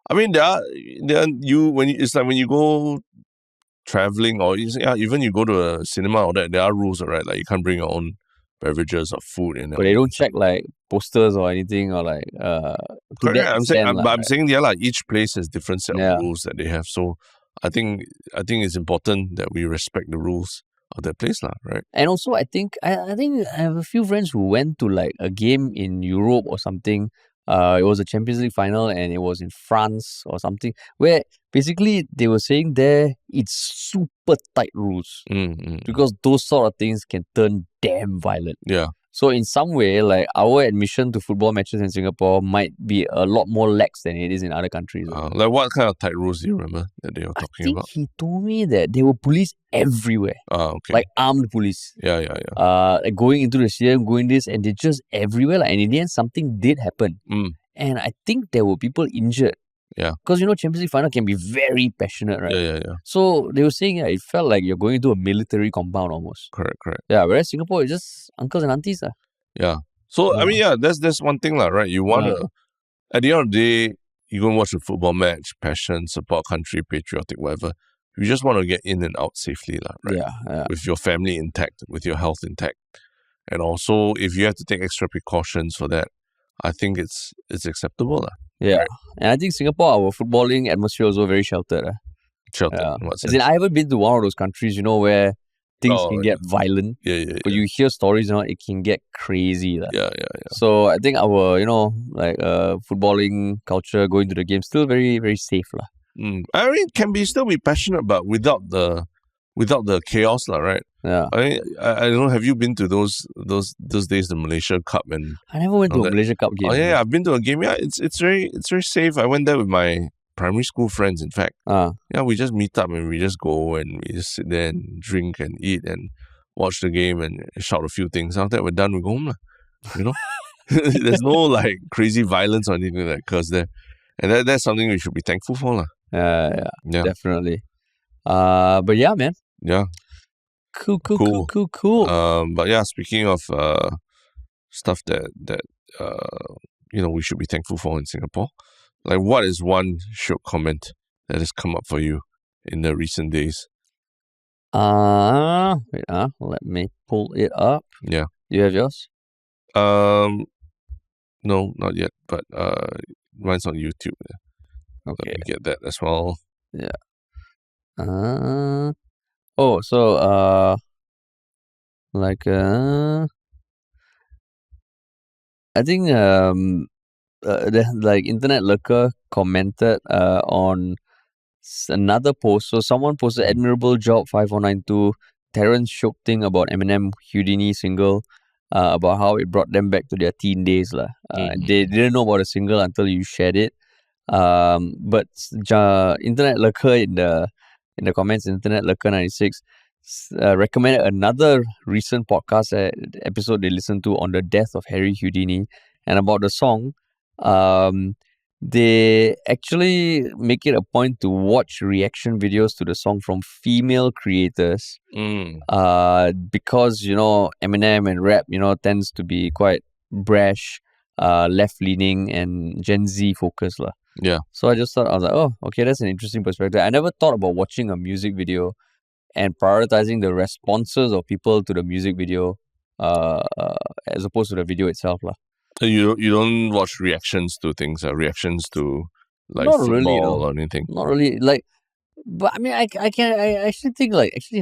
I mean, it's like when you go traveling or even you go to a cinema or that, there are rules, right? Like you can't bring your own beverages or food in. But they don't check like posters or anything or like I'm saying each place has different set of rules that they have. So I think it's important that we respect the rules of that place, right? And also I think I have a few friends who went to like a game in Europe or something. It was a Champions League final and it was in France or something, where basically they were saying there it's super tight rules because those sort of things can turn damn violent. Yeah. So in some way, like our admission to football matches in Singapore might be a lot more lax than it is in other countries. Like what kind of tight rules do you remember that they were talking about? He told me that there were police everywhere. Okay. Like armed police. Yeah. Like going into the stadium, going this, and they're just everywhere. And in the end, something did happen. And I think there were people injured. Yeah. Because Champions League final can be very passionate, right? Yeah. So they were saying it felt like you're going into a military compound almost. Correct. Yeah, whereas Singapore is just uncles and aunties. Yeah. So I mean, that's one thing, right? You want to at the end of the day, you go and watch a football match, passion, support country, patriotic, whatever. You just want to get in and out safely, right? Yeah. With your family intact, with your health intact. And also, if you have to take extra precautions for that, I think it's acceptable. Yeah. Right? And I think Singapore, our footballing atmosphere is also very sheltered. Sheltered? In what sense? As in, I haven't been to one of those countries, where things can get violent. Yeah. But you hear stories, it can get crazy. Yeah. So I think our, footballing culture, going to the game, still very, very safe. I mean, it can still be passionate, but without the chaos, right? Yeah. I mean, I don't know. Have you been to those days, the Malaysia Cup and? I never went to a Malaysia Cup game. Oh yeah, I've been to a game. Yeah, it's very safe. I went there with my primary school friends. In fact, yeah, we just meet up and we just go and we just sit there and drink and eat and watch the game and shout a few things. After that, we're done. We go home, There's no like crazy violence or anything that occurs there, and that's something we should be thankful for, Yeah, definitely. But yeah, man. Yeah. Cool. But yeah, speaking of stuff that we should be thankful for in Singapore, like what is one Shiok comment that has come up for you in the recent days? Wait, let me pull it up. Yeah. You have yours? No, not yet, but mine's on YouTube. Okay. Let me get that as well. Yeah. So I think the internet lurker commented on another post. So someone posted admirable job 5492 Terrence Shiok Thing about Eminem Houdini single about how it brought them back to their teen days. They didn't know about the single until you shared it. But internet lurker in the comments, internet lurker 96 recommended another recent podcast episode they listened to on the death of Harry Houdini, and about the song. They actually make it a point to watch reaction videos to the song from female creators, because Eminem and rap tends to be quite brash, left leaning and Gen Z focused. Yeah. So I was like, oh, okay, that's an interesting perspective. I never thought about watching a music video and prioritizing the responses of people to the music video as opposed to the video itself. So you don't watch reactions to things, reactions to like not football really, or anything? Not really. But I mean, I actually think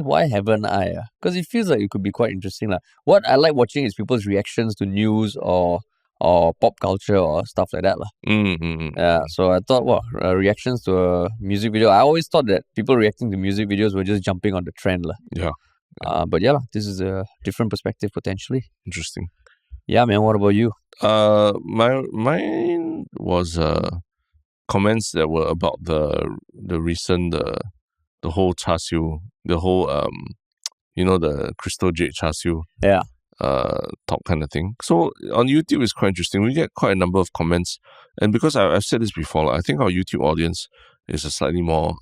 why haven't I? Because it feels like it could be quite interesting. What I like watching is people's reactions to news or pop culture or stuff like that. Yeah, so I thought, reactions to a music video. I always thought that people reacting to music videos were just jumping on the trend. Yeah. But yeah, this is a different perspective potentially. Interesting. Yeah, man. What about you? Mine was comments that were about the recent the whole char siu, the whole the crystal jade char siu. Yeah. talk kind of thing. So on YouTube, it's quite interesting. We get quite a number of comments, and because I've said this before, like, I think our YouTube audience is a slightly more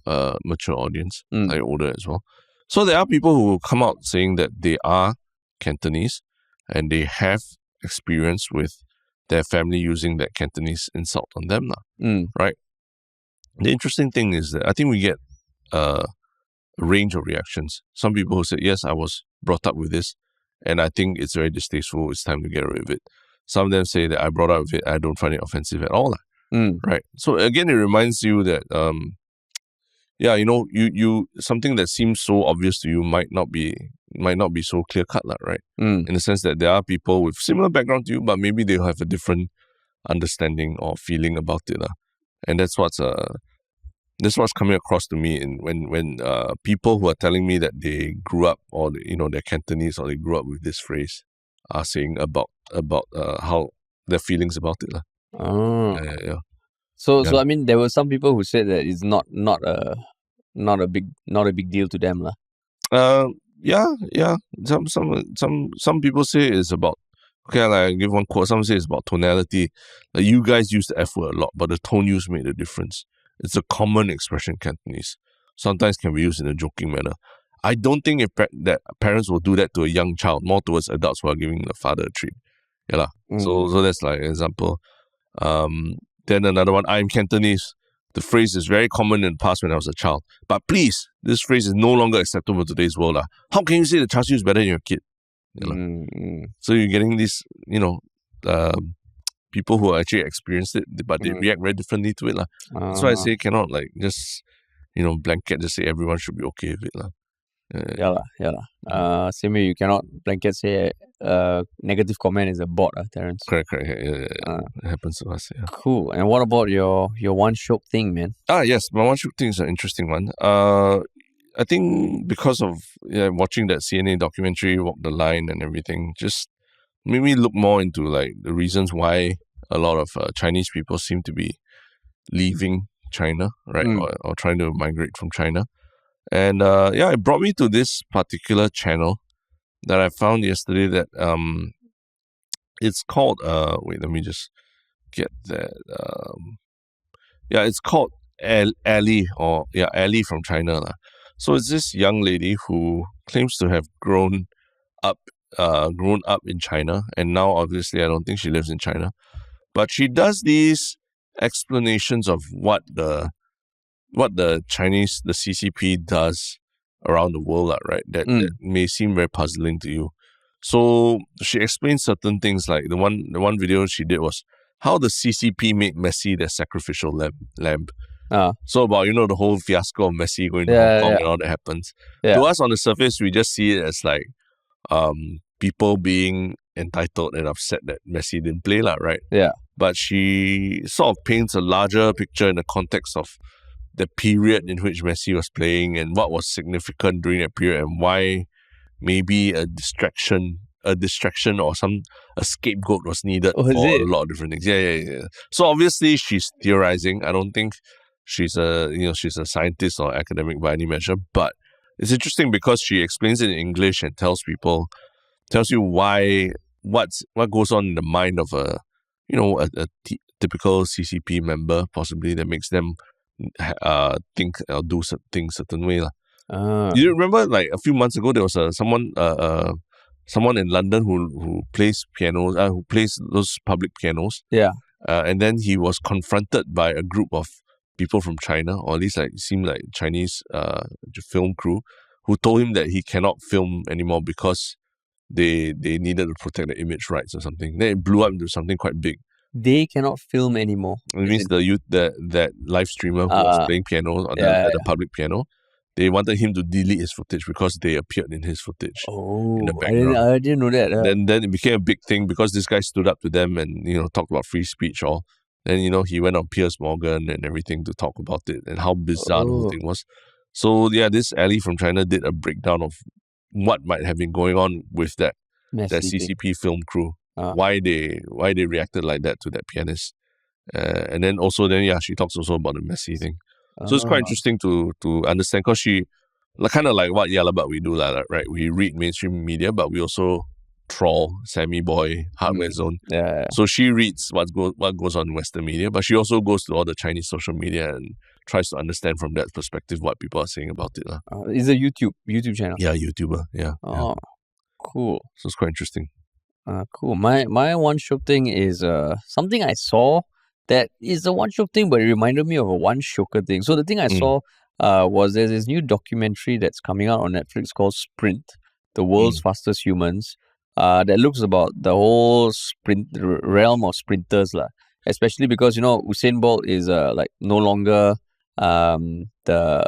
mature audience, like older as well. So there are people who come out saying that they are Cantonese and they have experience with their family using that Cantonese insult on them, right? The interesting thing is that I think we get a range of reactions. Some people who say, yes, I was brought up with this, and I think it's very distasteful. It's time to get rid of it. Some of them say that I brought up with it. I don't find it offensive at all. Right. So again, it reminds you that, you something that seems so obvious to you might not be so clear cut, right? In the sense that there are people with similar background to you, but maybe they'll have a different understanding or feeling about it, and that's what's coming across to me when people who are telling me that they grew up, or they're Cantonese, or they grew up with this phrase, are saying about how their feelings about it. Yeah. So I mean, there were some people who said that it's not a big deal to them, Yeah. Some people say it's about, okay, like I give one quote. Some say it's about tonality. Like, you guys use the F word a lot, but the tone use made a difference. It's a common expression in Cantonese. Sometimes can be used in a joking manner. I don't think that parents will do that to a young child, more towards adults who are giving the father a treat. Yeah. So that's like an example. Then another one, I'm Cantonese. The phrase is very common in the past when I was a child. But please, this phrase is no longer acceptable in today's world. How can you say the char siu is better than your kid? So you're getting these, people who actually experienced it, but they react very differently to it. That's why I say cannot just, blanket just say everyone should be okay with it. Same way you cannot blanket say negative comment is a bot, Terence. Correct. Yeah. It happens to us. Yeah. Cool. And what about your one Shiok Thing, man? Yes, my one Shiok Thing is an interesting one. I think because of watching that CNN documentary, Walk the Line and everything, just made me look more into like the reasons why a lot of Chinese people seem to be leaving China, right? Or trying to migrate from China. And it brought me to this particular channel that I found yesterday that it's called wait, let me just get that. It's called Ali from China. So it's this young lady who claims to have grown up in China, and now obviously I don't think she lives in China. But she does these explanations of what the Chinese, the CCP does around the world, right? That may seem very puzzling to you. So she explains certain things, like the one video she did was how the CCP made Messi their sacrificial lamb. So about the whole fiasco of Messi going to Hong Kong and all that happens. To us on the surface, we just see it as like people being entitled and upset that Messi didn't play, right? Yeah. But she sort of paints a larger picture in the context of the period in which Messi was playing and what was significant during that period, and why maybe a distraction or a scapegoat was needed for a lot of different things. Yeah. So obviously she's theorizing. I don't think she's a scientist or academic by any measure, but it's interesting because she explains it in English and tells you what goes on in the mind of a typical CCP member, possibly, that makes them think or do things a certain way. You remember, like a few months ago, there was someone in London who plays pianos, who plays those public pianos. Yeah. And then he was confronted by a group of people from China, or at least it seemed like Chinese film crew, who told him that he cannot film anymore because they needed to protect the image rights or something. Then it blew up into something quite big. They cannot film anymore. It means that live streamer who was playing piano at the public piano, they wanted him to delete his footage because they appeared in his footage. Oh, in the background. I didn't know that. Then it became a big thing because this guy stood up to them and talked about free speech all. Then he went on Piers Morgan and everything to talk about it and how bizarre the whole thing was. So this Ali from China did a breakdown of what might have been going on with that CCP film crew. Why they reacted like that to that pianist, and then she talks also about the Messi thing. So it's quite interesting to understand, because she kind of like what Yalabat we do, right? We read mainstream media, but we also Troll, Sammy Boy, Hardware Zone. Yeah. So she reads what goes on in Western media, but she also goes to all the Chinese social media and tries to understand from that perspective what people are saying about it. It's a YouTube channel. Yeah, YouTuber. Yeah. Oh, cool. So it's quite interesting. Cool. My one Shiok thing is something I saw that is a one Shiok thing, but it reminded me of a one Shioker thing. So the thing I saw was there's this new documentary that's coming out on Netflix called Sprint, the world's fastest humans. That looks about the whole realm of sprinters lah. Especially because Usain Bolt is like no longer the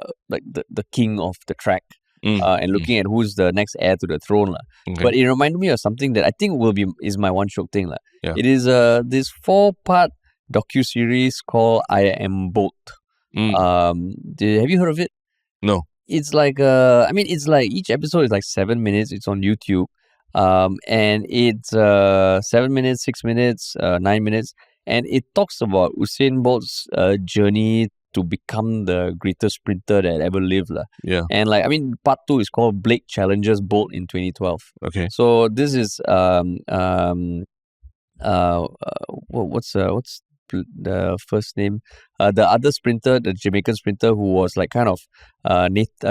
king of the track. And looking at who's the next heir to the throne. Okay. But it reminded me of something that I think is my one Shiok thing. Yeah. It is this 4-part docu-series called I Am Bolt. Have you heard of it? No. It's like it's like each episode is like 7 minutes. It's on YouTube. And it's 7 minutes, 6 minutes, 9 minutes. And it talks about Usain Bolt's journey to become the greatest sprinter that ever lived. Yeah. And part 2 is called Blake Challenges Bolt in 2012. Okay. So this is what's the first name? The other sprinter, the Jamaican sprinter who was like kind of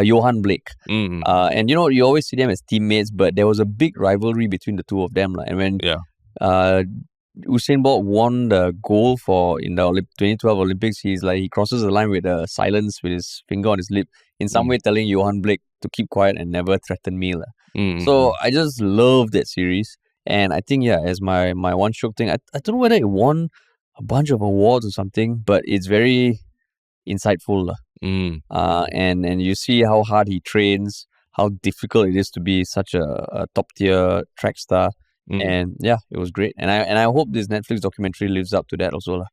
Johan Blake. And you always see them as teammates, but there was a big rivalry between the two of them. And when Usain Bolt won the gold in the 2012 Olympics, he crosses the line with a silence with his finger on his lip, in some way telling Johan Blake to keep quiet and never threaten me. So I just love that series. And I think, as my one Shiok thing, I don't know whether it won a bunch of awards or something, but it's very insightful. And you see how hard he trains, how difficult it is to be such a top-tier track star. And it was great. And I hope this Netflix documentary lives up to that also.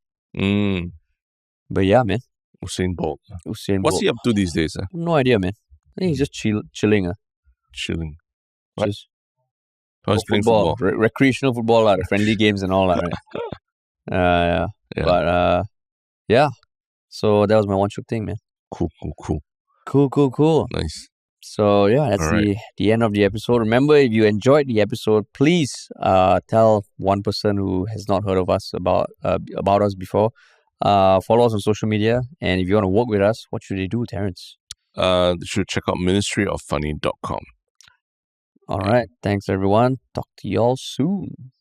But yeah, man. Usain Bolt. What's he up to these days? No idea, man. I think he's just chilling. Chilling. What? Just playing football. Recreational football, the friendly games and all that, right? But so that was my one Shiok thing, man. Cool. Nice. So that's the end of the episode. Remember, if you enjoyed the episode, please tell one person who has not heard of us about us before. Follow us on social media, and if you want to work with us, what should they do, Terrence? They should check out ministryoffunny.com. All right. Thanks, everyone. Talk to y'all soon.